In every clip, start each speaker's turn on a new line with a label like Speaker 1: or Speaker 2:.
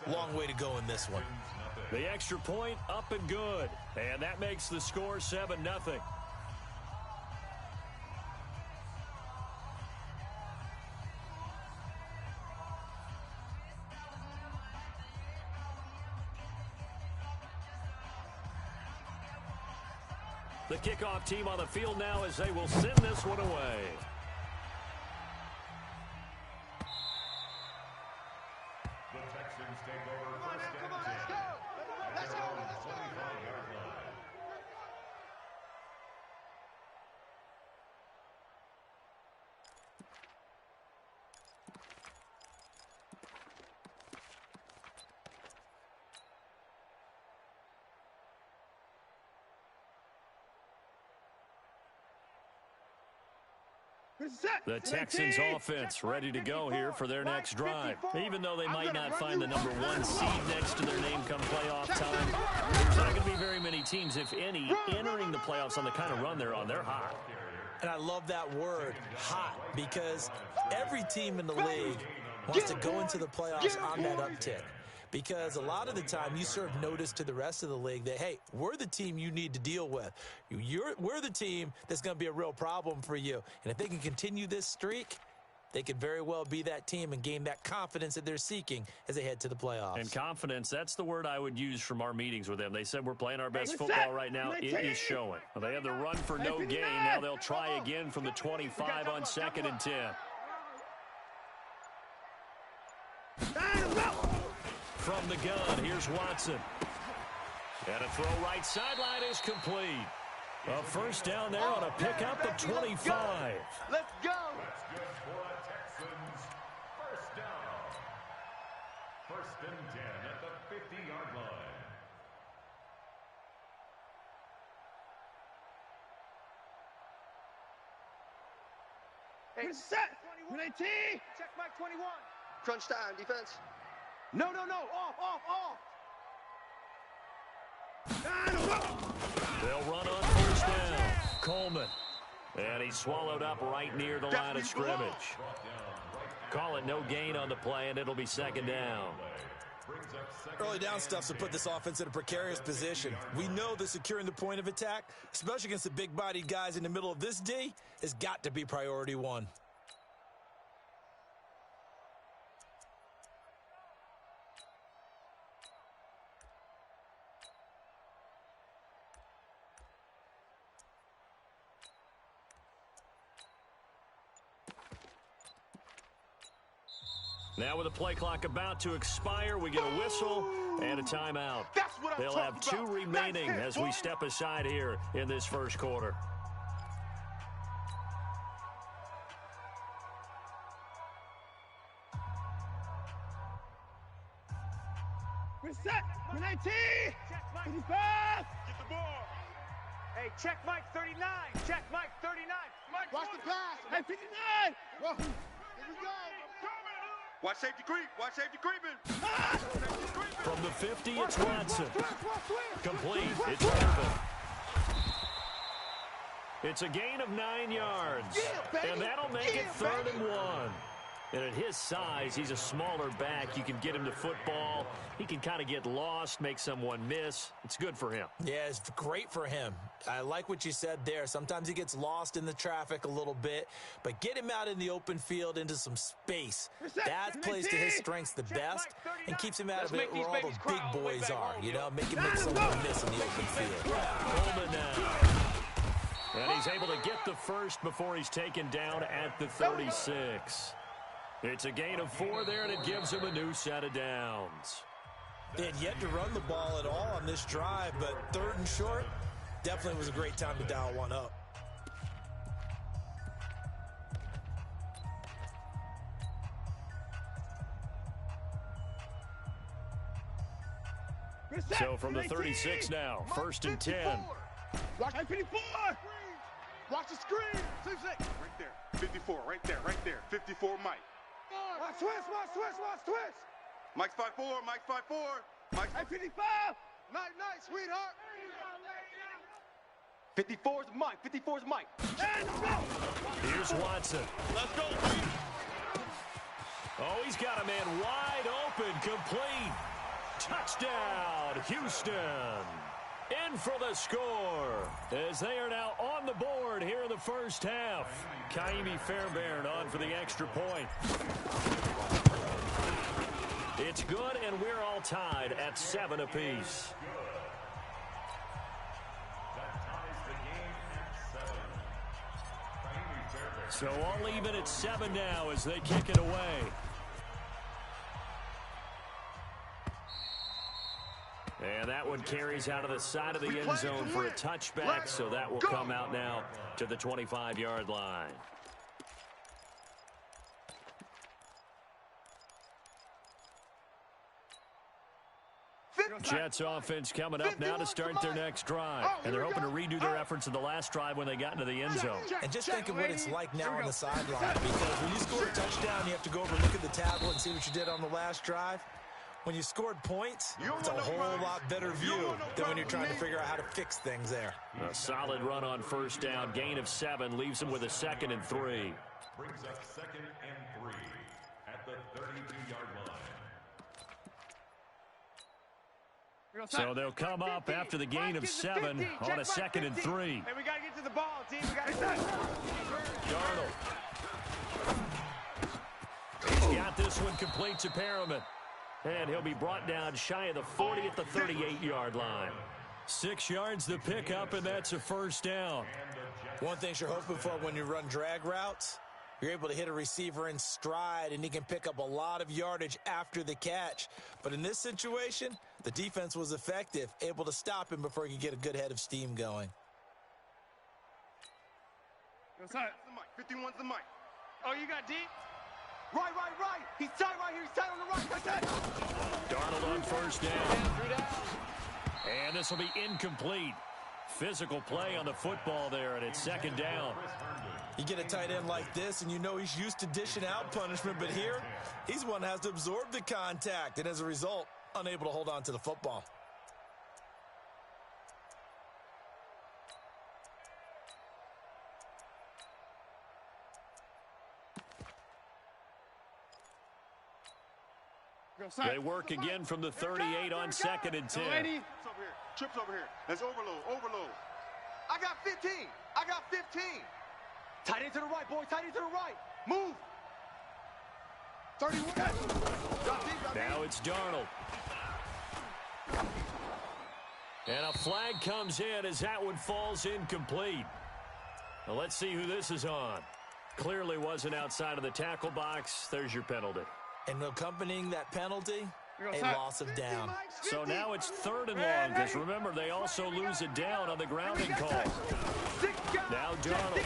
Speaker 1: Long way to go in this one.
Speaker 2: The extra point up and good. And that makes the score 7-0. The kickoff team on the field now as they will send this one away.
Speaker 3: The Texans take over first and 10. Let's go. Let's go. 25-yard line.
Speaker 2: The Texans offense ready to go here for their next drive. Even though they might not find the number 1 seed next to their name come playoff time, there's not going to be very many teams, if any, entering the playoffs on the kind of run they're on. They're hot.
Speaker 1: And I love that word, hot, because every team in the league wants to go into the playoffs on that uptick. Because a lot of the time you serve notice to the rest of the league that, hey, we're the team you need to deal with. We're the team that's going to be a real problem for you. And if they can continue this streak, they could very well be that team and gain that confidence that they're seeking as they head to the playoffs.
Speaker 2: And confidence, that's the word I would use from our meetings with them. They said we're playing our best football right now. It is showing. Well, they have the run for no gain. Now they'll try again from the 25 on 2nd and 10. From the gun, here's Watson. And a throw right sideline is complete. A first down there on a pickup of 25.
Speaker 3: Let's go. That's good for the Texans. First down. First and 10 at the 50-yard line.
Speaker 4: Hey, set. 19. Check Mike 21.
Speaker 5: Crunch time, defense.
Speaker 4: No. Off.
Speaker 2: They'll run on first down. Coleman. And he's swallowed up right near the line of scrimmage. Call it no gain on the play, and it'll be 2nd down.
Speaker 1: Early down stuff to put this offense in a precarious position. We know that securing the point of attack, especially against the big-bodied guys in the middle of this D, has got to be priority 1.
Speaker 2: Now with the play clock about to expire, we get a whistle and a timeout. They'll have 2 remaining as we step aside here in this first quarter.
Speaker 4: We're set. 19. 55. Get the ball. Hey, check Mike 39. Check Mike 39.
Speaker 5: Watch the pass.
Speaker 4: Hey, 59.
Speaker 5: Whoa. Here we go. Watch safety creep. Watch safety creeping.
Speaker 2: From the 50, it's Watson. Complete. It's Irvin. It's a gain of 9 yards. And that'll make it 3rd and 1. And at his size, he's a smaller back. You can get him to football. He can kind of get lost, make someone miss. It's good for him.
Speaker 1: Yeah, it's great for him. I like what you said there. Sometimes he gets lost in the traffic a little bit, but get him out in the open field into some space. That plays to his strengths the best and keeps him out of it where all the big boys are. You know, make him make someone miss in the open field.
Speaker 2: Coleman now. And he's able to get the first before he's taken down at the 36. It's a gain of 4 there, and it gives him a new set of downs.
Speaker 1: They had yet to run the ball at all on this drive, but 3rd and short definitely was a great time to dial one up.
Speaker 2: So from the 36 now, 1st and 10.
Speaker 4: Watch 54.
Speaker 5: Watch the screen. Right there. 54. Right there. 54 Mike.
Speaker 4: Watch twist.
Speaker 5: Mike's 5'4", Mike's 5'4". Mike's
Speaker 4: 55.
Speaker 5: Night, sweetheart. 54's Mike.
Speaker 4: And go.
Speaker 2: Here's Watson.
Speaker 4: Let's go, Pete.
Speaker 2: Oh, he's got a man wide open, complete. Touchdown, Houston. In for the score as they are now on the board here in the first half. Kaimi Fairbairn on for the extra point. It's good, and we're all tied at 7 apiece. So all even at 7 now as they kick it away. And that one carries out of the side of the end zone for a touchback, so that will come out now to the 25-yard line. Jets offense coming up now to start their next drive. And they're hoping to redo their efforts in the last drive when they got into the end zone.
Speaker 1: And just think of what it's like now on the sideline, because when you score a touchdown, you have to go over and look at the tablet and see what you did on the last drive. When you scored points, it's a whole lot better view than when you're trying to figure out how to fix things there.
Speaker 2: A solid run on first down, gain of 7, leaves them with a 2nd and 3.
Speaker 3: Brings up 2nd and 3 at the 32-yard line.
Speaker 2: So they'll come up after the gain of 7 on a 2nd and 3.
Speaker 4: Hey, we got to get to the ball, team. We got to get
Speaker 2: Darnold. He's got this one complete to Perriman. And he'll be brought down shy of the 40 at the 38-yard line. 6 yards to pick up, and that's a first down.
Speaker 1: One thing you're hoping for when you run drag routes, you're able to hit a receiver in stride, and he can pick up a lot of yardage after the catch. But in this situation, the defense was effective, able to stop him before he could get a good head of steam going.
Speaker 5: 51's the mic.
Speaker 4: Oh, you got deep?
Speaker 5: Right. He's tight right here. He's tight on the right. Right there.
Speaker 2: Darnold on first down. And this will be incomplete. Physical play on the football there, and it's 2nd down.
Speaker 1: You get a tight end like this, and you know he's used to dishing out punishment, but here, he's one that has to absorb the contact, and as a result, unable to hold on to the football.
Speaker 2: They work again from the 38 on 2nd and 10.
Speaker 5: Trips over here. Let's overload. I got 15. Tight end to the right, boy. Tight end to the right. Move. 31.
Speaker 2: Now it's Darnold. And a flag comes in as that one falls incomplete. Now let's see who this is on. Clearly wasn't outside of the tackle box. There's your penalty.
Speaker 1: And accompanying that penalty, a loss of down.
Speaker 2: So now it's 3rd and long, because remember, they also lose it down on the grounding call. Now Darnold.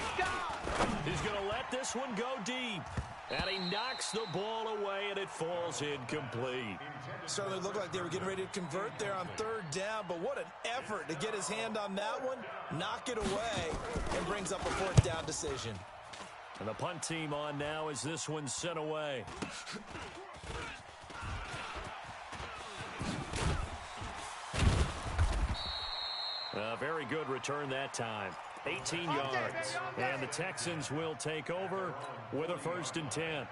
Speaker 2: He's going to let this one go deep. And he knocks the ball away, and it falls incomplete.
Speaker 1: Certainly looked like they were getting ready to convert there on 3rd down, but what an effort to get his hand on that one, knock it away, and brings up a 4th down decision.
Speaker 2: And the punt team on now as this one's sent away. A very good return that time. 18 yards. And the Texans will take over with a 1st and 10.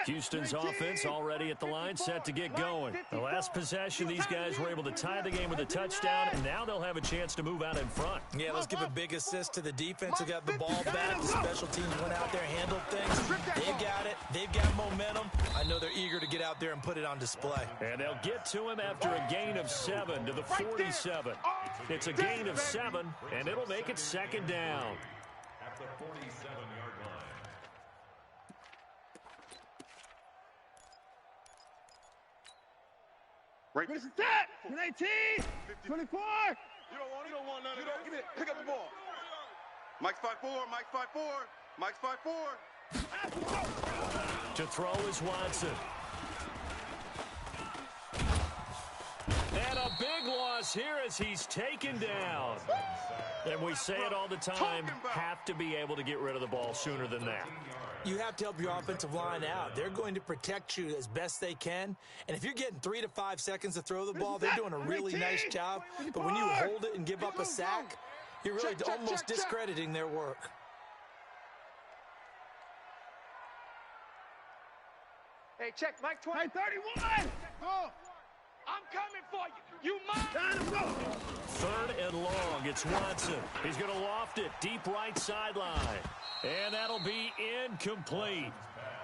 Speaker 2: Houston's offense already at the line, set to get going. The last possession, these guys were able to tie the game with a touchdown, and now they'll have a chance to move out in front.
Speaker 1: Yeah, let's give a big assist to the defense who got the ball back. The special teams went out there, handled things. They've got it. They've got momentum. I know they're eager to get out there and put it on display.
Speaker 2: And they'll get to him after a gain of 7 to the 47. It's a gain of 7, and it'll make it 2nd down.
Speaker 3: At the 47-yard line.
Speaker 5: Right.
Speaker 4: Where's the set? 19, 24.
Speaker 5: You don't want none of that. Give me it. Pick up the ball. Mike's 5'4", Mike's 5'4".
Speaker 2: To throw is Watson. And a big loss here as he's taken down. And we say it all the time, have to be able to get rid of the ball sooner than that.
Speaker 1: You have to help your offensive line out. They're going to protect you as best they can. And if you're getting 3 to 5 seconds to throw the ball, they're doing a really nice job. But when you hold it and give up a sack, you're really almost discrediting their work.
Speaker 4: Hey, check, Mike 20. Hey, 31! Go! I'm coming for you. You mind?
Speaker 2: Third and long. It's Watson. He's going to loft it deep right sideline. And that'll be incomplete.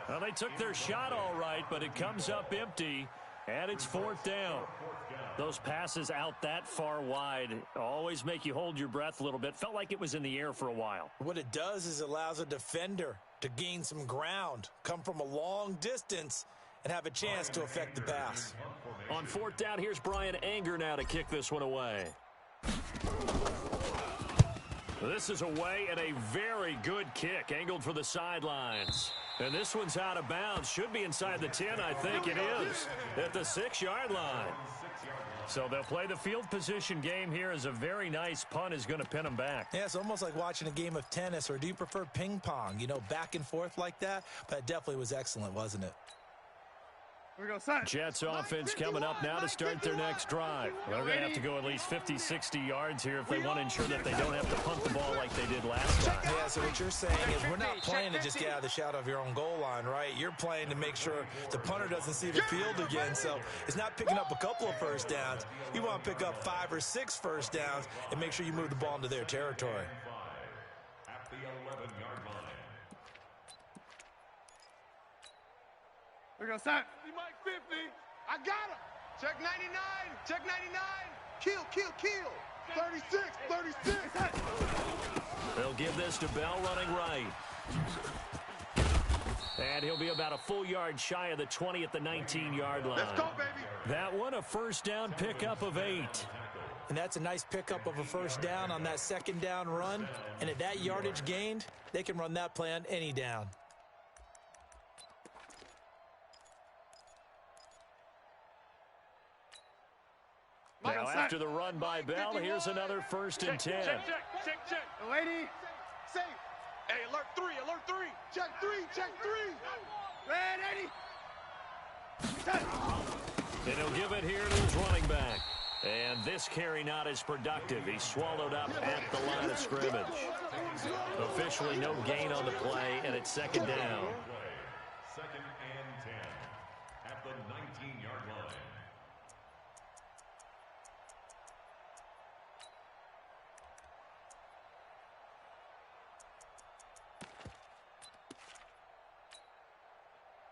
Speaker 2: Well, they took their shot all right, but it comes up empty, and it's fourth down. Those passes out that far wide always make you hold your breath a little bit. Felt like it was in the air for a while.
Speaker 1: What it does is it allows a defender to gain some ground, come from a long distance, and have a chance to affect the pass.
Speaker 2: On fourth down, here's Brian Anger now to kick this one away. This is away and a very good kick, angled for the sidelines. And this one's out of bounds. Should be inside the 10, I think it is, at the 6-yard line. So they'll play the field position game here as a very nice punt is going to pin them back.
Speaker 1: Yeah, it's almost like watching a game of tennis, or do you prefer ping pong? You know, back and forth like that? But it definitely was excellent, wasn't it?
Speaker 2: Jets offense coming up now to start their next drive. They're going to have to go at least 50, 60 yards here if they want to ensure that they don't have to punt the ball like they did last time.
Speaker 1: Yeah, so what you're saying is we're not playing to just get out of the shadow of your own goal line, right? You're playing to make sure the punter doesn't see the field again. So it's not picking up a couple of first downs. You want to pick up 5 or 6 first downs and make sure you move the ball into their territory.
Speaker 3: At the 11-yard line.
Speaker 4: We're going to start. Mike 50. I got him. Check 99. Check 99. Kill, kill, kill. 36, 36.
Speaker 2: They'll give this to Bell running right. And he'll be about a full yard shy of the 20 at the 19-yard line.
Speaker 4: Let's go, baby.
Speaker 2: That one a first down pickup of 8.
Speaker 1: And that's a nice pickup of a first down on that second down run. And at that yardage gained, they can run that play on any down.
Speaker 2: Now, after the run by Bell, here's another first and 10.
Speaker 4: Check. Lady. Safe. Hey, alert 3, alert 3. Check 3, check 3. Red 80.
Speaker 2: And he'll give it here to his running back. And this carry not as productive. He's swallowed up at the line of scrimmage. Officially no gain on the play, and it's second down.
Speaker 3: Second and 10 at the 19-yard line.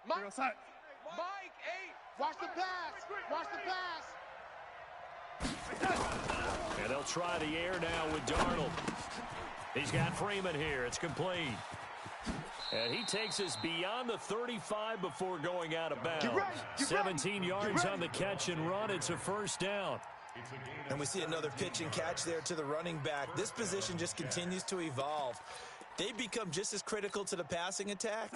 Speaker 4: Mike 8. Watch the pass. Watch the pass.
Speaker 2: And they'll try the air now with Darnold. He's got Freeman here. It's complete. And he takes us beyond the 35 before going out of bounds. 17 yards on the catch and run. It's a first down.
Speaker 1: And we see another pitch and catch there to the running back. This position just continues to evolve. They become just as critical to the passing attack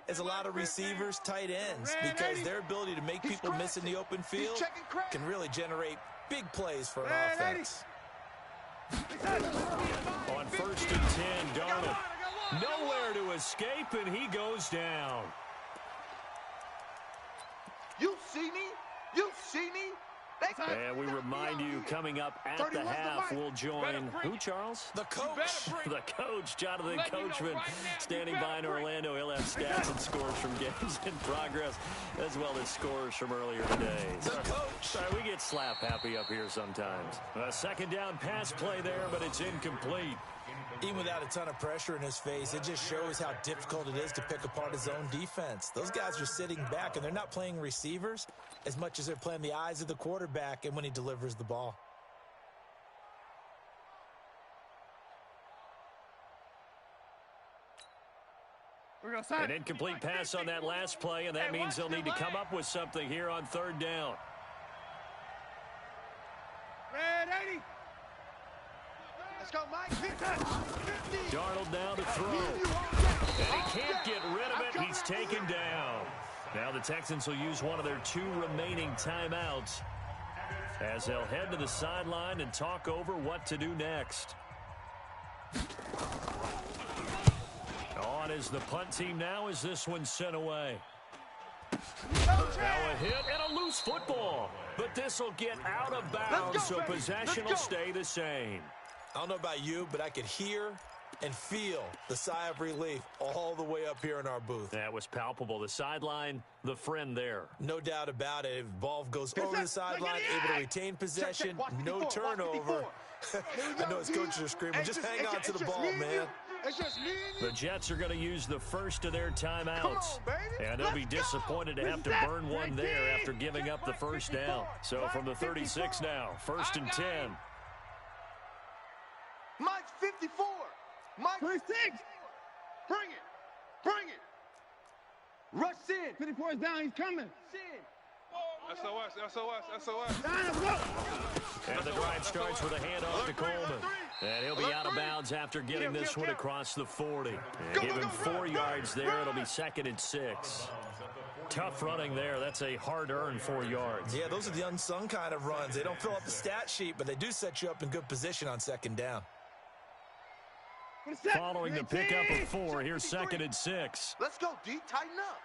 Speaker 1: as a lot of receivers, tight ends, because their ability to make people miss in the open field can really generate big plays for an offense.
Speaker 2: On first and 10, Darnold nowhere to escape, and he goes down.
Speaker 4: You see me? You see me?
Speaker 2: And we remind you, coming up at the half, we'll join who, Charles?
Speaker 1: The coach.
Speaker 2: The coach, Jonathan Coachman, standing by in Orlando. He'll have stats and scores from games in progress, as well as scores from earlier today.
Speaker 1: The coach.
Speaker 2: Sorry, we get slap happy up here sometimes. A second down pass play there, but it's incomplete.
Speaker 1: Even without a ton of pressure in his face, it just shows how difficult it is to pick apart his own defense. Those guys are sitting back, and they're not playing receivers as much as they're playing the eyes of the quarterback and when he delivers the ball.
Speaker 2: An incomplete pass on that last play, and that means they'll need to come up with something here on third down.
Speaker 4: Red 80. Let's go, Mike. 50.
Speaker 2: Darnold now to throw. And he can't get rid of it. He's taken down. Now the Texans will use one of their 2 remaining timeouts as they'll head to the sideline and talk over what to do next. On is the punt team now as this one's sent away. Now a hit and a loose football. But this will get out of bounds, so possession will stay the same.
Speaker 1: I don't know about you, but I could hear and feel the sigh of relief all the way up here in our booth.
Speaker 2: That was palpable. The sideline, the friend there.
Speaker 1: No doubt about it. If the ball goes over the sideline, able to retain possession, no turnover. I know his coaches are screaming, just hang on to the ball, man.
Speaker 2: The Jets are going to use the first of their timeouts. And they'll be disappointed to have to burn one there after giving up the first down. So from the 36 now, 1st and 10.
Speaker 4: Mike's 54. Mike 26. Bring it. Bring it. Rush in. 54 is down. He's coming.
Speaker 5: SOS, SOS, SOS.
Speaker 2: And the drive starts with a handoff to Coleman. And he'll be out of bounds after getting this one across the 40. And give him 4 yards there. It'll be 2nd and 6. Tough running there. That's a hard-earned 4 yards.
Speaker 1: Yeah, those are the unsung kind of runs. They don't fill up the stat sheet, but they do set you up in good position on 2nd down.
Speaker 2: Following the pickup of 4, here's 2nd and 6.
Speaker 4: Let's go, D. Tighten up.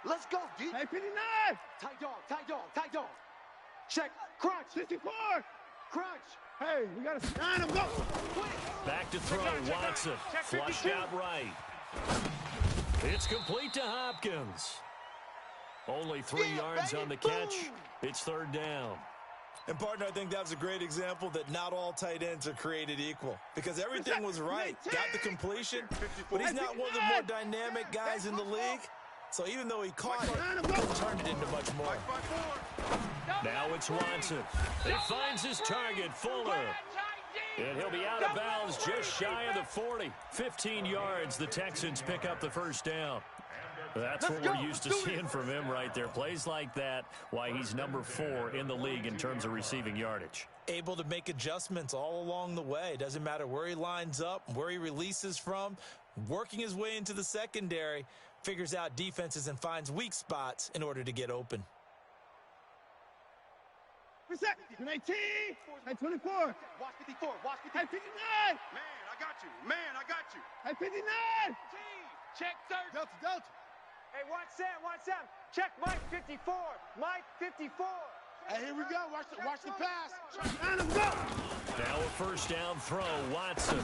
Speaker 4: Let's go, D.
Speaker 6: Hey, 59.
Speaker 4: Tight dog, tight dog, tight dog. Check. Crunch.
Speaker 6: 64.
Speaker 4: Crunch.
Speaker 6: Hey, we got to sign him. Go.
Speaker 2: Back to throw, Watson. Flushed out right. It's complete to Hopkins. Only 3 yards on the catch. It's 3rd down.
Speaker 1: And, partner, I think that's a great example that not all tight ends are created equal because everything was right. Got the completion, but he's not one of the more dynamic guys in the league. So even though he caught it, he turned it into much more.
Speaker 2: Now it's Watson. He finds his target, Fuller. And he'll be out of bounds just shy of the 40. 15 yards, the Texans pick up the first down. That's what we're used to seeing from him right there. Plays like that, why he's number 4 in the league in terms of receiving yardage.
Speaker 1: Able to make adjustments all along the way. Doesn't matter where he lines up, where he releases from. Working his way into the secondary, figures out defenses and finds weak spots in order to get open.
Speaker 6: 18, 24.
Speaker 4: Watch 54. Watch 54.
Speaker 6: 59.
Speaker 5: Man, I got you. Man, I got you.
Speaker 6: 59.
Speaker 4: Check third.
Speaker 6: Delta, Delta.
Speaker 7: Hey, watch Sam. Check Mike 54. Mike 54.
Speaker 6: Hey, here we go. Watch the pass. Sign him. Go.
Speaker 2: Now a 1st down throw, Watson.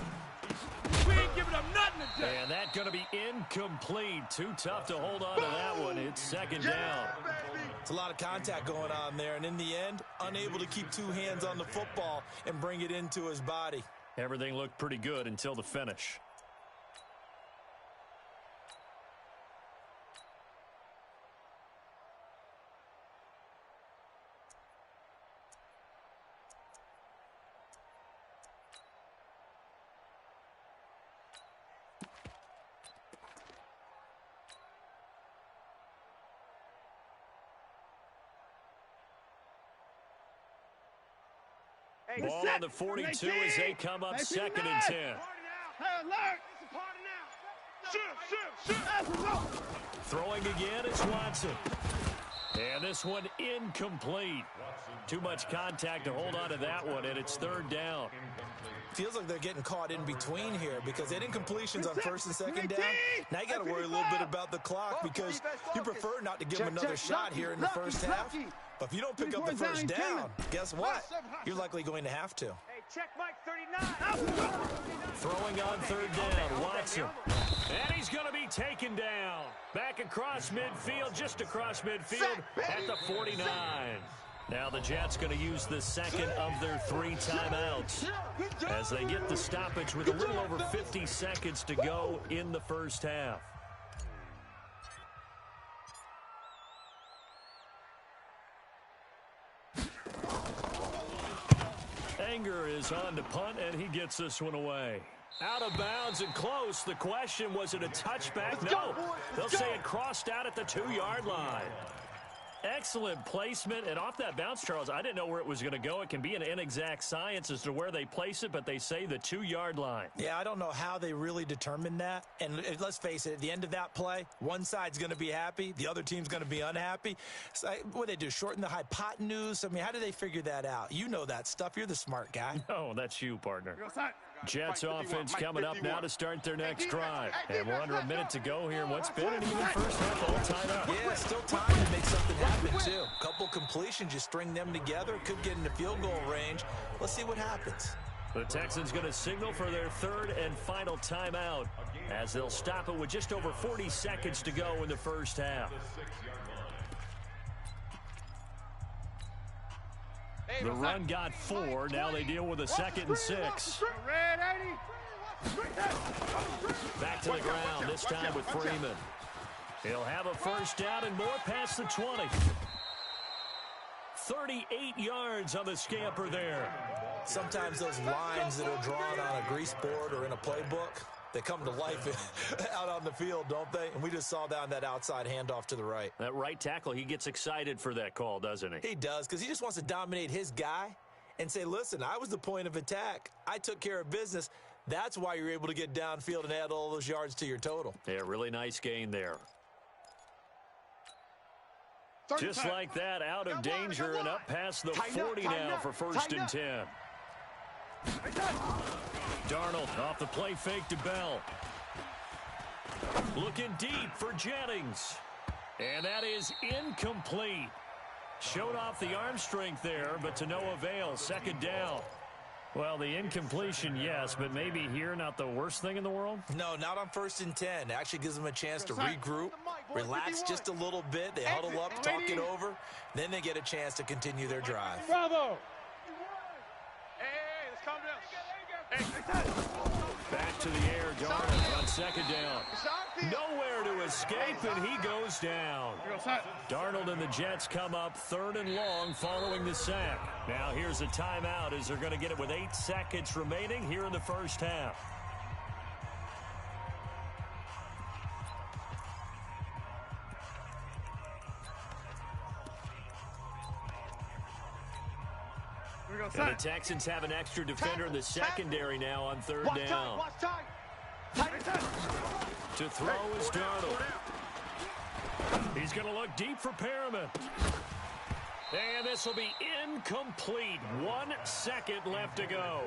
Speaker 6: We ain't giving up nothing today.
Speaker 2: And that's going to be incomplete. Too tough to hold on to that one. It's 2nd down.
Speaker 1: It's a lot of contact going on there, and in the end, unable to keep 2 hands on the football and bring it into his body.
Speaker 2: Everything looked pretty good until the finish. Ball on the 42 as they come up 2nd and 10.
Speaker 6: Hey, alert.
Speaker 2: Throwing again, it's Watson. And this one incomplete. Too much contact to hold on to that one, and it's 3rd down.
Speaker 1: Feels like they're getting caught in between here because they had incompletions on 1st and 2nd down. Now you got to worry a little bit about the clock because you prefer not to give them another shot here in the first half. But if you don't pick up the first down, guess what? You're likely going to have to.
Speaker 7: Hey, check Mike 39.
Speaker 2: Throwing on 3rd down, Watson. And he's going to be taken down. Back across midfield, just across midfield at the 49. Now the Jets going to use the 2nd of their 3 timeouts as they get the stoppage with a little over 50 seconds to go in the first half. Anger is on to punt, and he gets this one away. Out of bounds and close. The question, was it a touchback? No. They'll say it crossed out at the 2-yard line. Excellent placement, and off that bounce, Charles, I didn't know where it was going to go. It can be an inexact science as to where they place it, but they say the 2-yard line.
Speaker 1: Yeah, I don't know how they really determined that. And let's face it, at the end of that play, one side's going to be happy, the other team's going to be unhappy. So what do they do, shorten the hypotenuse? I mean, how do they figure that out? You know that stuff. You're the smart guy.
Speaker 2: No, that's you, partner. Jets offense coming up now to start their next drive. And we're under a minute to go here. What's been an even first half all tied up?
Speaker 1: Yeah, still time to make something happen, too. Couple completions, you string them together, could get into field goal range. Let's see what happens.
Speaker 2: The Texans going to signal for their third and final timeout as they'll stop it with just over 40 seconds to go in the first half. The run got 4. Now they deal with a 2nd and 6. Back to the ground, this time with Freeman. He'll have a first down and more past the 20. 38 yards on the scamper there.
Speaker 1: Sometimes those lines that are drawn on a grease board or in a playbook, they come to life out on the field, don't they? And we just saw that on that outside handoff to the right.
Speaker 2: That right tackle, he gets excited for that call, doesn't he?
Speaker 1: He does, because he just wants to dominate his guy and say, listen, I was the point of attack. I took care of business. That's why you're able to get downfield and add all those yards to your total.
Speaker 2: Yeah, really nice gain there. Just like that, out of danger and up past the 40 now for 1st and 10. Darnold off the play fake to Bell. Looking deep for Jennings. And that is incomplete. Showed off the arm strength there, but to no avail. 2nd down. Well, the incompletion, yes, but maybe here not the worst thing in the world?
Speaker 1: No, not on 1st and 10. It actually gives them a chance to regroup, relax just a little bit. They huddle up, talk it over. Then they get a chance to continue their drive.
Speaker 6: Bravo!
Speaker 4: Hey, let's calm down.
Speaker 2: Back to the air, Darnold on 2nd down. Nowhere to escape, and he goes down. Darnold and the Jets come up 3rd and long following the sack. Now here's a timeout as they're going to get it with 8 seconds remaining here in the first half. And the Texans have an extra defender in the secondary now on 3rd down. To throw is Darnold. He's going to look deep for Perriman. And this will be incomplete. 1 second left to go.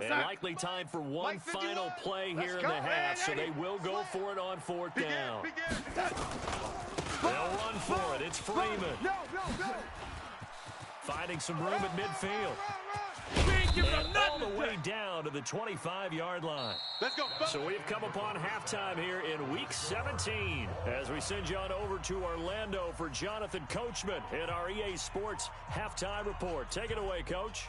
Speaker 2: And likely time for one final play here in the half, so they will go for it on 4th down. They'll run for it. It's Freeman. Finding some room at midfield. And all the way down to the 25-yard line. So we've come upon halftime here in Week 17 as we send you on over to Orlando for Jonathan Coachman in our EA Sports Halftime Report. Take it away, Coach.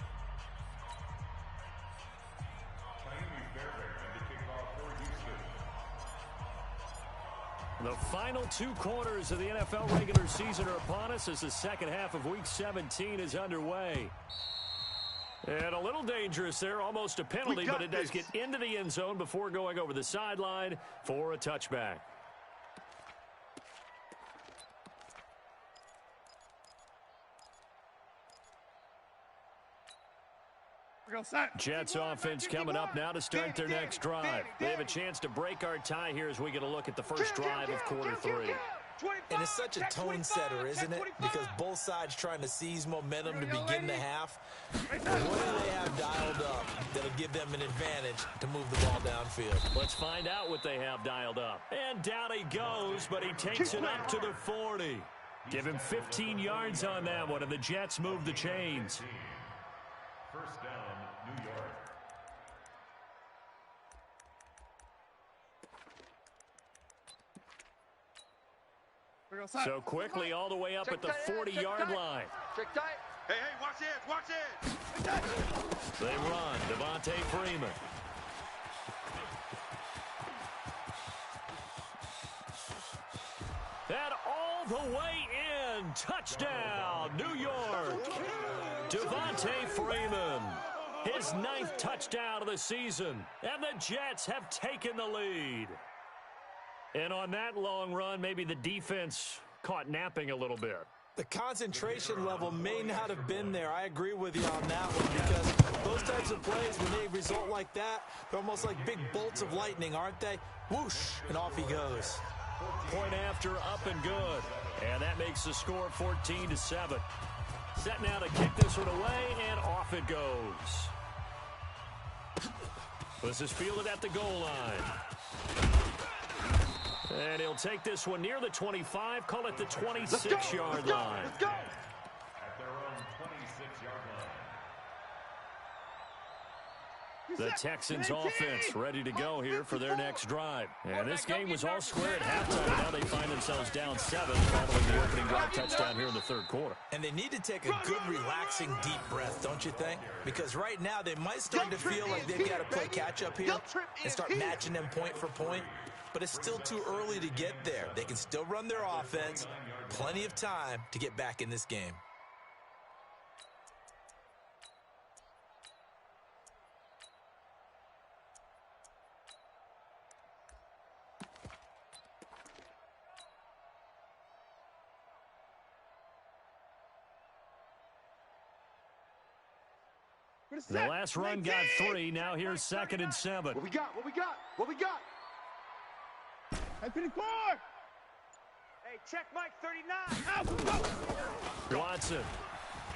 Speaker 2: The final 2 quarters of the NFL regular season are upon us as the second half of Week 17 is underway. And a little dangerous there, almost a penalty, but it does get into the end zone before going over the sideline for a touchback. Jets offense coming up now to start their next drive. They have a chance to break our tie here as we get a look at the first drive of quarter 3.
Speaker 1: And it's such a tone setter, isn't it? Because both sides trying to seize momentum to begin the half. What do they have dialed up that'll give them an advantage to move the ball downfield?
Speaker 2: Let's find out what they have dialed up. And down he goes, but he takes it up to the 40. Give him 15 yards on that one, and the Jets move the chains.
Speaker 3: First down, New York.
Speaker 2: So quickly all the way up at the 40-yard line.
Speaker 4: Hey, watch it.
Speaker 2: They run. Devontae Freeman. And all the way in. Touchdown, New York. Devontae Freeman. His 9th touchdown of the season. And the Jets have taken the lead. And on that long run, maybe the defense caught napping a little bit.
Speaker 1: The concentration level may not have been there. I agree with you on that one because those types of plays, when they result like that, they're almost like big bolts of lightning, aren't they? Whoosh, and off he goes.
Speaker 2: Point after, up and good. And that makes the score 14-7. Set now to kick this one away, and off it goes. This is fielded at the goal line. And he'll take this one near the 25, call it the 26-yard line.
Speaker 3: At their own 26-yard line.
Speaker 2: The Texans offense ready to go here for their next drive. And this game was all square at halftime. Now they find themselves down 7 following the opening drive touchdown here in the third quarter.
Speaker 1: And they need to take a good, relaxing, deep breath, don't you think? Because right now they might start to feel like they've got to play catch-up here and start matching them point for point. But it's still too early to get there. They can still run their offense. Plenty of time to get back in this game.
Speaker 2: The last run got 3. Now here's 2nd and 7.
Speaker 5: What we got? What we got? What we got?
Speaker 6: Hey, 54.
Speaker 7: Hey, check Mike 39.
Speaker 2: Watson.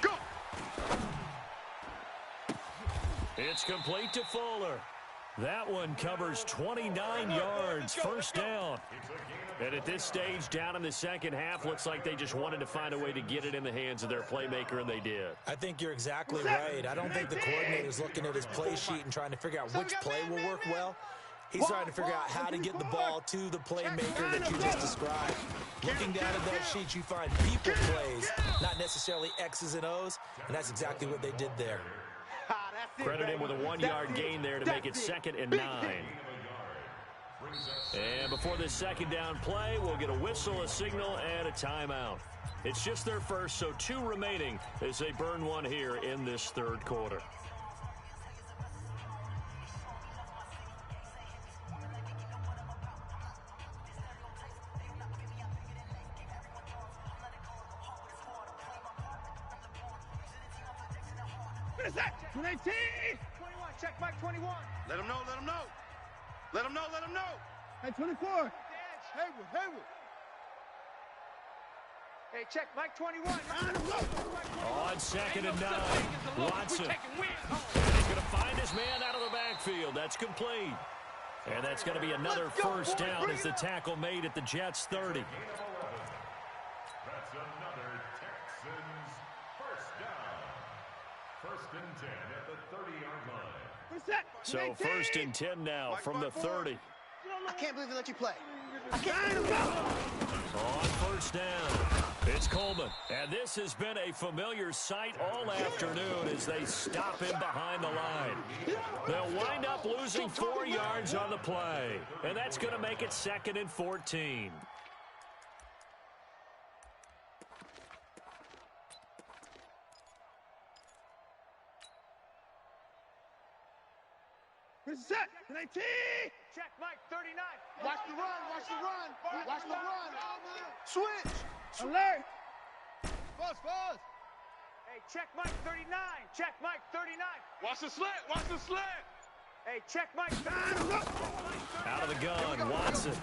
Speaker 5: Go!
Speaker 2: It's complete to Fuller. That one covers 29 yards. First down. And at this stage, down in the second half, looks like they just wanted to find a way to get it in the hands of their playmaker, and they did.
Speaker 1: I think you're exactly right. I don't think the coordinator's looking at his play sheet and trying to figure out which play will work well. He's trying to figure out how to get the ball to the playmaker that you just described. Looking down at that sheet, you find people plays, not necessarily X's and O's, and that's exactly what they did there.
Speaker 2: Credit him with a 1-yard gain there to make it 2nd and 9. And before this second down play, we'll get a whistle, a signal, and a timeout. It's just their first, so 2 remaining as they burn one here in this third quarter.
Speaker 6: What is that? 19.
Speaker 7: 21, check Mike 21.
Speaker 5: Let him know, let him know. Let him know, let him know.
Speaker 6: Hey, 24.
Speaker 5: Haywood.
Speaker 7: Hey, check Mike 21.
Speaker 2: On 2nd and 9, Watson. And he's going to find his man out of the backfield. That's complete. And that's going to be another first down as the tackle made at the Jets' 30.
Speaker 3: That's another Texans first down. 1st and 10 at the 30-yard line.
Speaker 6: What's that?
Speaker 2: So
Speaker 6: 19.
Speaker 2: 1st and 10 now from the 30.
Speaker 6: I can't believe they let you play.
Speaker 2: On 1st down, it's Coleman. And this has been a familiar sight all afternoon as they stop him behind the line. They'll wind up losing 4 yards on the play. And that's going to make it 2nd and 14.
Speaker 6: What's that? 19.
Speaker 7: Check Mike 39.
Speaker 6: Watch the run. Watch the run. Watch the run. Switch. Alert.
Speaker 5: Buzz.
Speaker 7: Hey, check Mike 39. Check Mike 39.
Speaker 5: Watch the slant.
Speaker 7: Hey, check Mike 39.
Speaker 2: Out of the gun, Watson.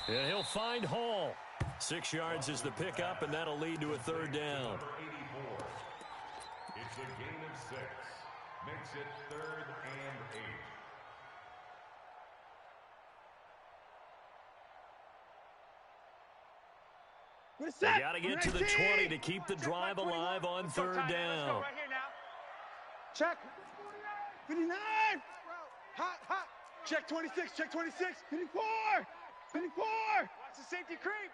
Speaker 2: And he'll find Hall. 6 yards is the pickup, and that'll lead to a 3rd down.
Speaker 3: Number 84. It's a gain of 6. Makes it 3rd and 8.
Speaker 6: What's
Speaker 2: They
Speaker 6: that?
Speaker 2: got to get to the 20 to keep the drive alive on 3rd
Speaker 7: Let's go
Speaker 2: down.
Speaker 7: right here now. Check.
Speaker 6: 59.
Speaker 5: Hot. Check 26.
Speaker 6: 54.
Speaker 7: Watch the safety creep.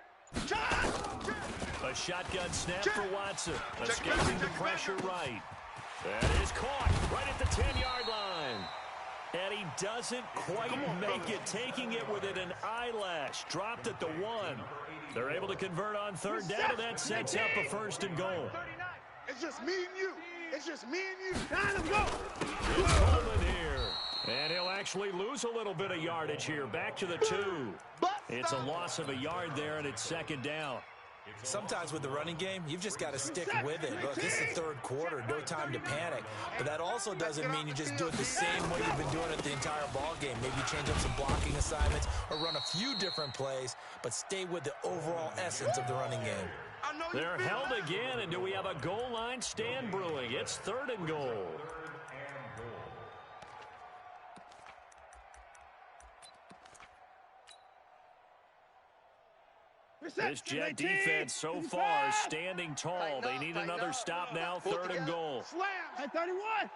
Speaker 2: A shotgun snap for Watson. Escaping the pressure right. That is caught right at the 10-yard line. And he doesn't quite make it, taking it within an eyelash. Dropped at the 1. They're able to convert on 3rd down, and that sets up a 1st and goal.
Speaker 5: It's just me and you.
Speaker 6: Time to go.
Speaker 2: It's Coleman here. And he'll actually lose a little bit of yardage here. Back to the 2. It's a loss of a yard there, and it's 2nd down.
Speaker 1: Sometimes with the running game, you've just got to stick with it. Look, this is the 3rd quarter, no time to panic. But that also doesn't mean you just do it the same way you've been doing it the entire ball game. Maybe you change up some blocking assignments or run a few different plays, but stay with the overall essence of the running game.
Speaker 2: They're held again, and do we have a goal line stand brewing? It's 3rd and goal. This Jet defense so far standing tall. They need another stop now, 3rd and goal.
Speaker 6: Hey, 31.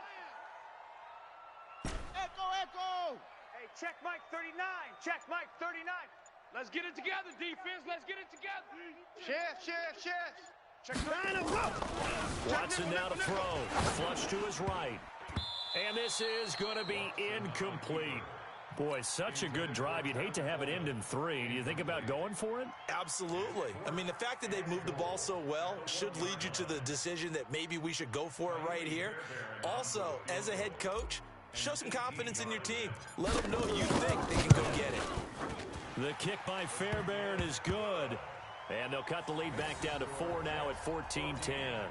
Speaker 7: Echo. Hey, check Mike 39. Check Mike 39.
Speaker 4: Let's get it together, defense. Let's get it together.
Speaker 6: Chef.
Speaker 4: Check 9. Go.
Speaker 2: Watson now to throw. Flush to his right. And this is going to be incomplete. Boy, such a good drive. You'd hate to have it end in 3. Do you think about going for it?
Speaker 1: Absolutely. I mean, the fact that they've moved the ball so well should lead you to the decision that maybe we should go for it right here. Also, as a head coach, show some confidence in your team. Let them know you think they can go get it.
Speaker 2: The kick by Fairbairn is good. And they'll cut the lead back down to 4 now at 14-10.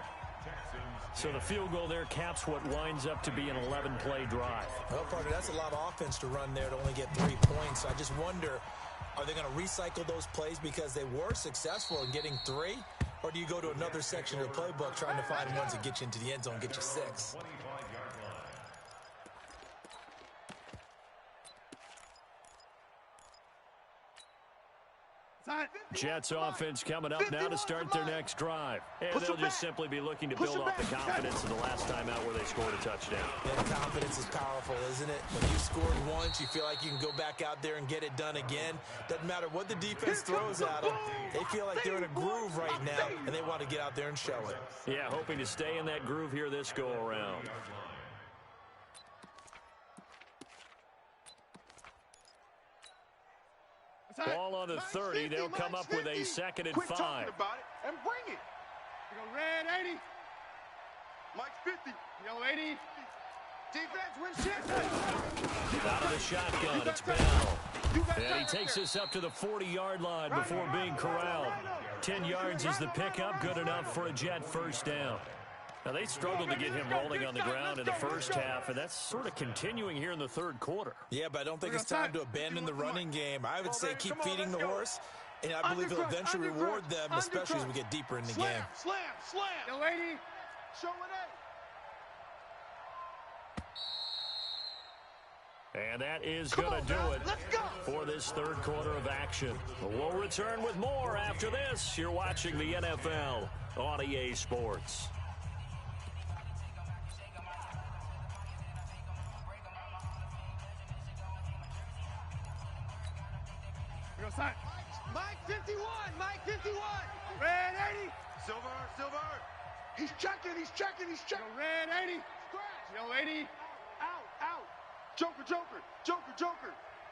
Speaker 2: So the field goal there caps what winds up to be an 11-play drive.
Speaker 1: Well, partner, that's a lot of offense to run there to only get 3 points. I just wonder, are they going to recycle those plays because they were successful in getting 3? Or do you go to another section of the playbook trying to find ones that get you into the end zone, get you 6?
Speaker 2: Jets offense coming up now to start their next drive. And they'll just simply be looking to build off the confidence of the last time out where they scored a touchdown.
Speaker 1: Yeah, confidence is powerful, isn't it? When you scored once, you feel like you can go back out there and get it done again. Doesn't matter what the defense throws at them. They feel like they're in a groove right now, and they want to get out there and show it.
Speaker 2: Yeah, hoping to stay in that groove here this go-around. Ball on the 30. They'll come up with a 2nd and 5.
Speaker 5: About it and bring it.
Speaker 6: You go red 80.
Speaker 5: Mike's 50.
Speaker 6: Yellow 80.
Speaker 7: Defense wins shit.
Speaker 2: Out of the shotgun, it's Bell. And he takes us up to the 40-yard line before being corralled. 10 yards is the pickup, good enough for a Jet first down. Now, they struggled to get him rolling on the ground in the first half, and that's sort of continuing here in the 3rd quarter.
Speaker 1: Yeah, but I don't think it's time to abandon the running game. I would say keep feeding the horse, and I believe he'll eventually reward them, especially as we get deeper in the game.
Speaker 5: Slam.
Speaker 6: Yo, 80.
Speaker 5: Show it,
Speaker 2: And that is going to do it for this 3rd quarter of action. We'll return with more after this. You're watching the NFL on EA Sports.
Speaker 7: Mike 51. Mike 51.
Speaker 6: Red 80.
Speaker 5: Silver.
Speaker 6: He's checking. Yo, red 80. Yo, 80.
Speaker 7: Out.
Speaker 5: Joker.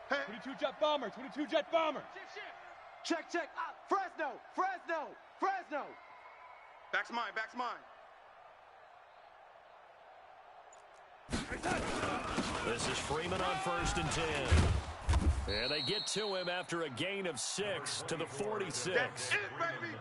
Speaker 5: Hey.
Speaker 4: 22 jet bomber.
Speaker 7: Check. Fresno.
Speaker 5: Back's mine.
Speaker 2: This is Freeman on 1st and 10. And they get to him after a gain of 6 to the 46.
Speaker 5: That's it, baby.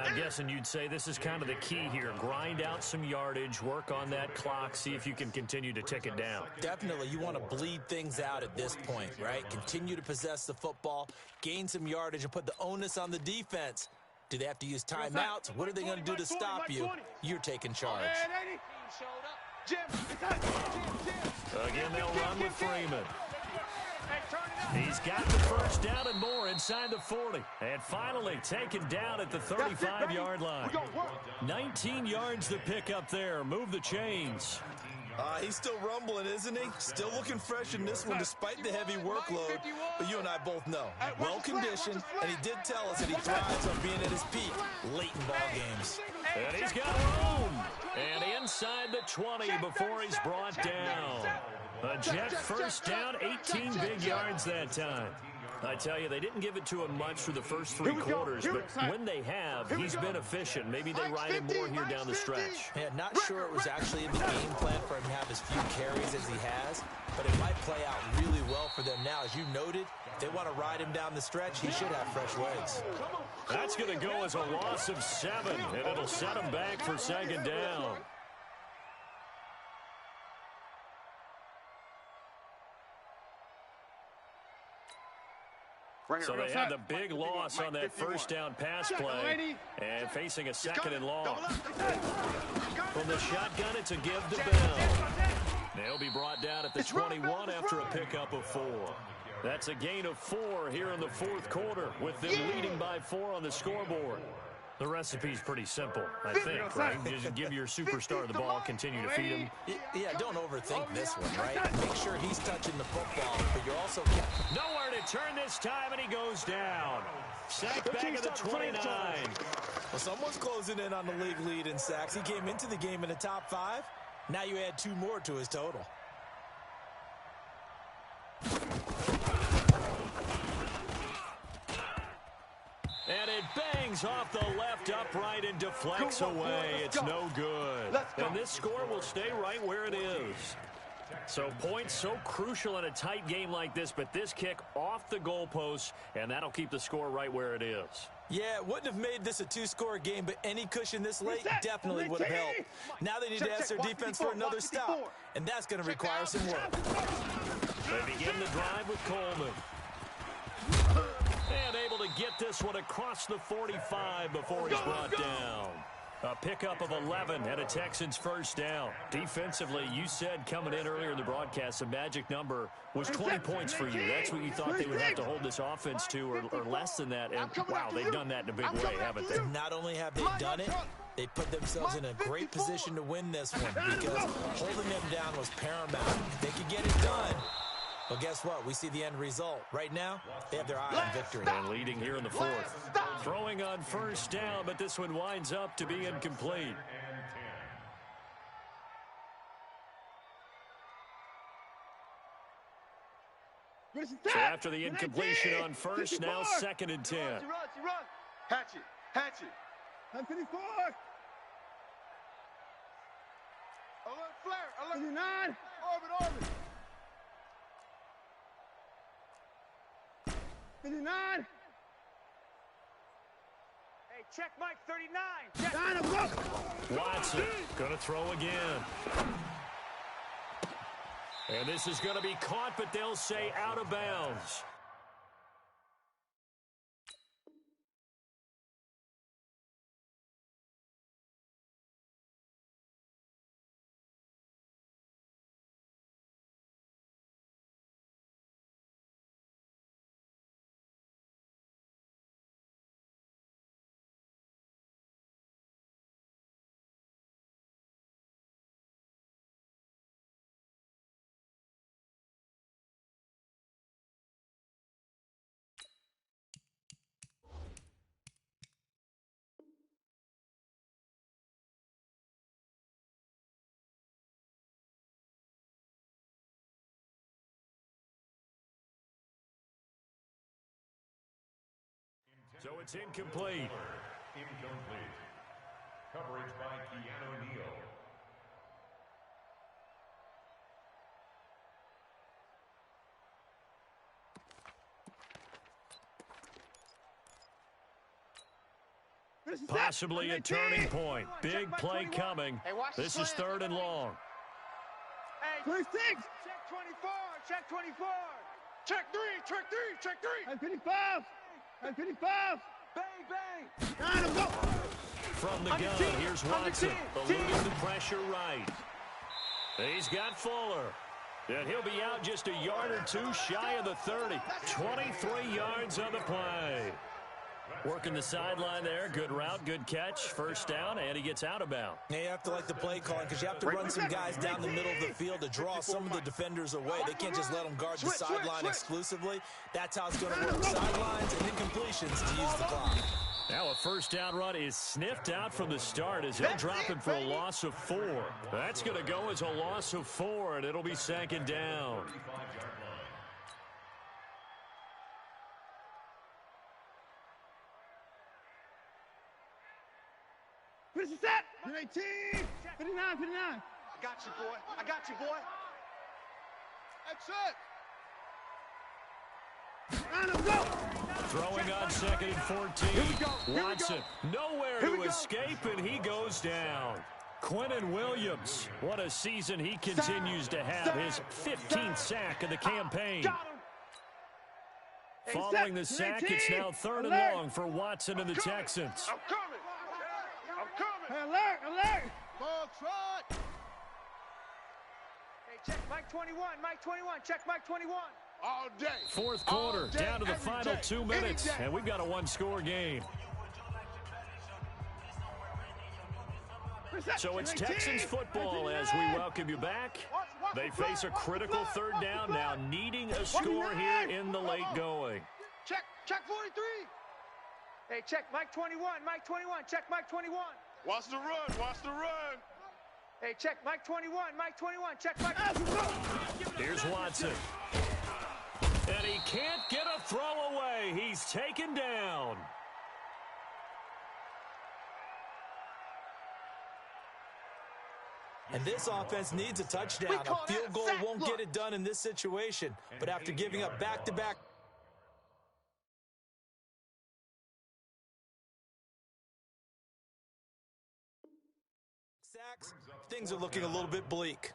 Speaker 2: I'm guessing you'd say this is kind of the key here. Grind out some yardage, work on that clock, see if you can continue to tick it down.
Speaker 1: Definitely, you want to bleed things out at this point, right? Continue to possess the football, gain some yardage, and put the onus on the defense. Do they have to use timeouts? What are they going to do to stop you? You're taking charge.
Speaker 2: Again, they'll run with Freeman. He's got the first down and more inside the 40. And finally taken down at the 35-yard line. 19 yards to pick up there. Move the chains.
Speaker 1: He's still rumbling, isn't he? Still looking fresh in this one despite the heavy workload. But you and I both know, well-conditioned, and he did tell us that he thrives on being at his peak late in ball games.
Speaker 2: And he's got room. And inside the 20 before he's brought down. A Jet first down, 18 big yards that time. I tell you, they didn't give it to him much for the first 3 quarters, but when they have, he's been efficient. Maybe they ride him more here down the stretch.
Speaker 1: Yeah, not sure it was actually in the game plan for him to have as few carries as he has, but it might play out really well for them now. As you noted, if they want to ride him down the stretch, he should have fresh legs.
Speaker 2: That's going to go as a loss of 7, and it'll set him back for 2nd down. So they had the big loss on that first down pass play and facing a second and long. From the shotgun, it's a give to Bell. They'll be brought down at the 21 after a pickup of 4. That's a gain of 4 here in the fourth quarter with them leading by 4 on the scoreboard. The recipe's pretty simple, I think, right? Just give your superstar the ball, continue to feed him.
Speaker 1: Yeah, don't overthink this one, right? Make sure he's touching the football, but you're also...
Speaker 2: Nowhere to turn this time, and he goes down. Sack back at the 29.
Speaker 1: Well, someone's closing in on the league lead in sacks. He came into the game in the top 5. Now you add 2 more to his total.
Speaker 2: And it bangs off the left upright and deflects away. It's no good. And this score will stay right where it is. So points so crucial in a tight game like this, but this kick off the goalpost, and that'll keep the score right where it is.
Speaker 1: Yeah, it wouldn't have made this a 2-score game, but any cushion this late definitely would have helped. Now they need to ask their defense for another stop, and that's going to require some work.
Speaker 2: They begin the drive with Coleman. And able to get this one across the 45 before he's brought down. A pickup of 11 and a Texans first down. Defensively, you said coming in earlier in the broadcast, the magic number was 20 points for you. That's what you thought they would have to hold this offense to, or less than that. And, wow, they've done that in a big way, haven't they?
Speaker 1: Not only have they done it, they put themselves in a great position to win this one because holding them down was paramount. If they could get it done, well, guess what? We see the end result. Right now, they have their eye on victory.
Speaker 2: And leading here in the fourth. Throwing on first down, but this one winds up to be incomplete. So after the incompletion on first, now 2nd and 10.
Speaker 5: Hatchet.
Speaker 6: 54.
Speaker 5: Alert flare.
Speaker 6: 59.
Speaker 5: Orbit.
Speaker 6: 59.
Speaker 7: Hey, check Mike 39. Check.
Speaker 2: Watson gonna throw again. And this is going to be caught, but they'll say out of bounds. So it's incomplete.
Speaker 3: Incomplete. Coverage by Keanu Neal.
Speaker 2: Possibly a turning point. Big play coming. This is 3rd and long.
Speaker 7: Hey,
Speaker 6: 26.
Speaker 7: check 24. Check 24.
Speaker 5: Check 3. Check 3.
Speaker 6: 55. 55.
Speaker 7: Bang, bang.
Speaker 2: From the gun, here's Watson. Eluding the pressure right. He's got Fuller. And he'll be out just a yard or 2 shy of the 30. 23 yards on the play. Working the sideline there. Good route, good catch. First down, and he gets out of bounds.
Speaker 1: Yeah, you have to like the play calling because you have to run some guys down the middle of the field to draw some of the defenders away. They can't just let them guard the sideline exclusively. That's how it's going to work. Sidelines and incompletions to use the clock.
Speaker 2: Now a first down run is sniffed out from the start as he'll drop him for a loss of 4. That's going to go as a loss of 4, and it'll be 2nd down.
Speaker 6: Finish the set. 19. 59.
Speaker 5: I got you, boy. That's it.
Speaker 2: Throwing on 2nd and 14. Watson nowhere to escape, and he goes down. Quinnen Williams, what a season he continues to have. His 15th sack of the campaign. Following the sack, it's now 3rd and long for Watson and the Texans.
Speaker 5: I'm coming. I'm coming.
Speaker 6: Hey, alert.
Speaker 4: Ball trot.
Speaker 7: Hey, check Mike 21. Mike 21. Check Mike 21.
Speaker 4: All day.
Speaker 2: 4th quarter,
Speaker 4: All day,
Speaker 2: down to the
Speaker 4: every
Speaker 2: final
Speaker 4: day,
Speaker 2: 2 minutes,
Speaker 4: any day.
Speaker 2: and we've got a 1-score game. So it's Texans football as we welcome you back. They face a critical 3rd down now, needing a score here in the late going.
Speaker 4: Check 43.
Speaker 7: Hey, check Mike 21. Mike 21. Check Mike 21.
Speaker 5: Watch the run. Watch the run.
Speaker 7: Hey, check Mike 21. Mike 21. Check Mike.
Speaker 2: Here's Watson. And he can't get a throw away. He's taken down.
Speaker 1: And this offense needs a touchdown. A field goal won't get it done in this situation. But after giving up back-to-back sacks, things are looking a little bit bleak.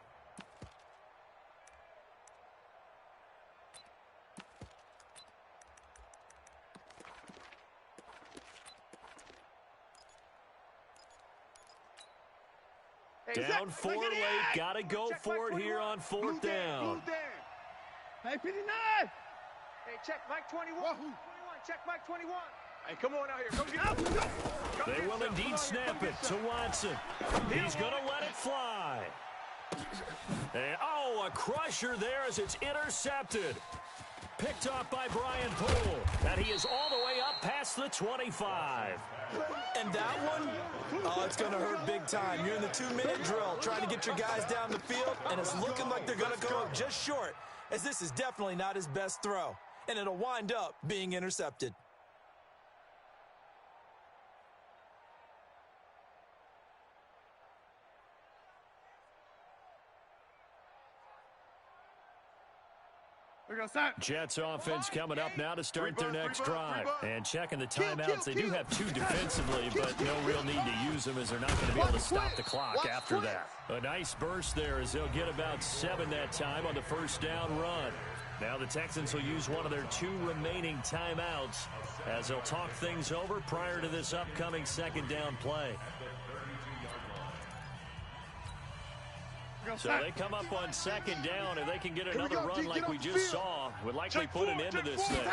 Speaker 2: Down 4 late, got to go for it here on 4th down.
Speaker 6: Hey, 59.
Speaker 7: Hey, check Mike 21. 21. Check Mike 21.
Speaker 5: Hey, come on out here. Go
Speaker 2: They will indeed snap it to Watson. He's going to let it fly. And, a crusher there as it's intercepted. Picked off by Brian Poole. And he is all the way up past the 25.
Speaker 1: And that one, it's going to hurt big time. You're in the 2-minute drill trying to get your guys down the field, and it's looking like they're going to come up just short, as this is definitely not his best throw, and it'll wind up being intercepted.
Speaker 2: Jets offense coming up now to start their next drive. And checking the timeouts. They do have 2 defensively, but no real need to use them as they're not going to be able to stop the clock after that. A nice burst there as they'll get about 7 that time on the 1st down run. Now the Texans will use one of their 2 remaining timeouts as they'll talk things over prior to this upcoming 2nd down play. So they come up on 2nd down. If they can get another run like we just saw, would likely put an end to this thing.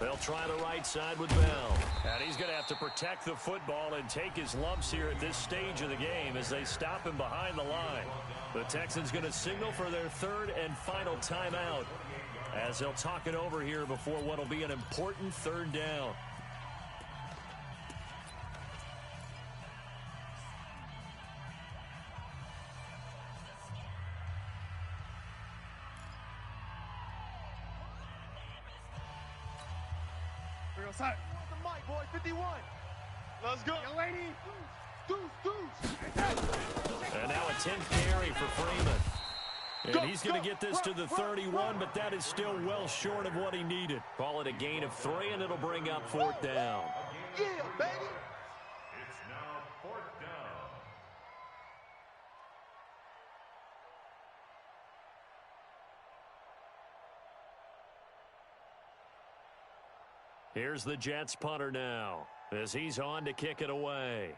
Speaker 2: They'll try the right side with Bell. And he's going to have to protect the football and take his lumps here at this stage of the game as they stop him behind the line. The Texans going to signal for their 3rd and final timeout as they'll talk it over here before what will be an important 3rd down.
Speaker 4: Side. The mic, boy, 51. Let's go.
Speaker 6: Yo, lady.
Speaker 4: Deuce.
Speaker 2: And now a 10th carry for Freeman. And he's going to get this to the 31, but that is still well short of what he needed. Call it a gain of 3, and it'll bring up 4th down.
Speaker 4: Yeah, baby.
Speaker 3: It's now 4th down.
Speaker 2: Here's the Jets punter now as he's on to kick it away.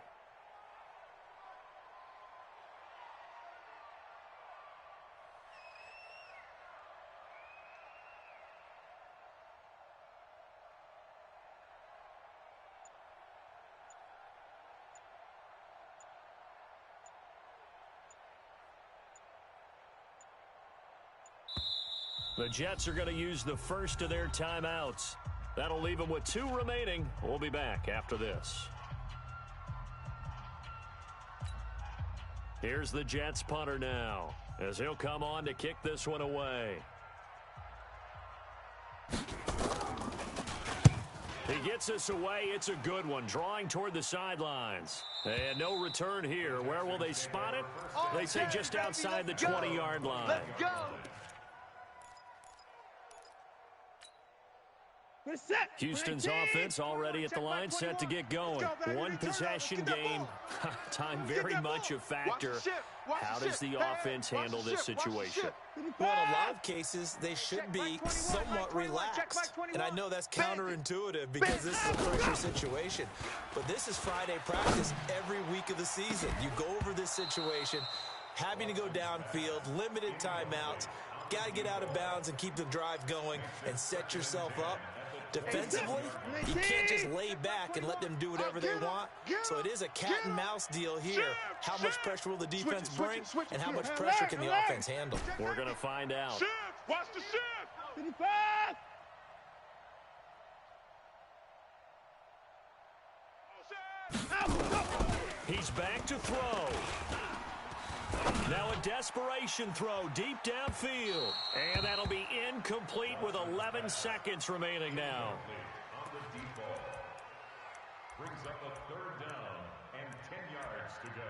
Speaker 2: The Jets are going to use the first of their timeouts. That'll leave them with 2 remaining. We'll be back after this. Here's the Jets punter now as he'll come on to kick this one away. He gets this away. It's a good one, drawing toward the sidelines. And no return here. Where will they spot it? They say just outside the 20-yard line.
Speaker 4: Let's go.
Speaker 2: Houston's offense already at the line, set to get going. One possession game. Time very much a factor. How does the offense handle this situation?
Speaker 1: Well, in a lot of cases, they should be somewhat relaxed. And I know that's counterintuitive because this is a pressure situation. But this is Friday practice every week of the season. You go over this situation, having to go downfield, limited timeouts, got to get out of bounds and keep the drive going and set yourself up. Defensively, you can't just lay back and let them do whatever they want. So it is a cat and mouse deal here. How much pressure will the defense bring, and how much pressure can the offense handle?
Speaker 2: We're going to find out.
Speaker 5: Shift! Watch the shift!
Speaker 2: He's back to throw. Now a desperation throw deep downfield. And that'll be incomplete with 11 seconds remaining now.
Speaker 3: On the deep ball. Brings up a third down and 10 yards to go.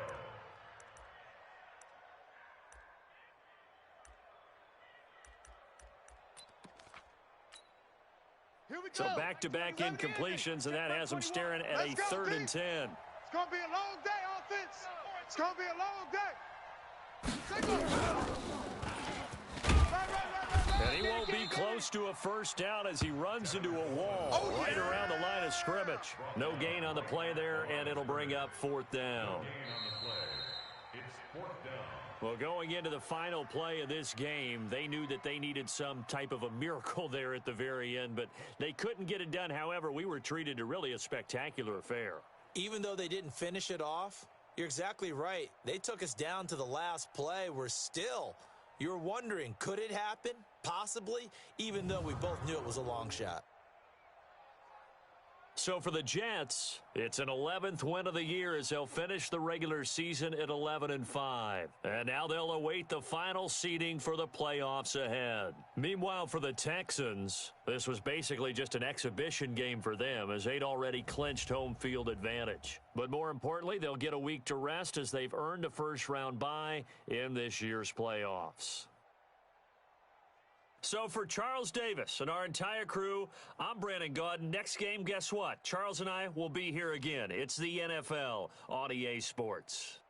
Speaker 4: Here we go.
Speaker 2: So back-to-back incompletions, and that has them staring at a 3rd and 10.
Speaker 4: It's going to be a long day, offense. It's going to be a long day.
Speaker 2: And he won't be close to a first down as he runs into a wall right around the line of scrimmage. No gain on the play there, and it'll bring up 4th down.
Speaker 3: It's 4th down.
Speaker 2: Well, going into the final play of this game, they knew that they needed some type of a miracle there at the very end, but they couldn't get it done. However, we were treated to really a spectacular affair.
Speaker 1: Even though they didn't finish it off, you're exactly right. They took us down to the last play. You're wondering, could it happen? Possibly, even though we both knew it was a long shot.
Speaker 2: So for the Jets, it's an 11th win of the year as they'll finish the regular season at 11-5. And now they'll await the final seeding for the playoffs ahead. Meanwhile, for the Texans, this was basically just an exhibition game for them as they'd already clinched home field advantage. But more importantly, they'll get a week to rest as they've earned a first-round bye in this year's playoffs. So for Charles Davis and our entire crew, I'm Brandon Gaudin. Next game, guess what? Charles and I will be here again. It's the NFL on EA Sports.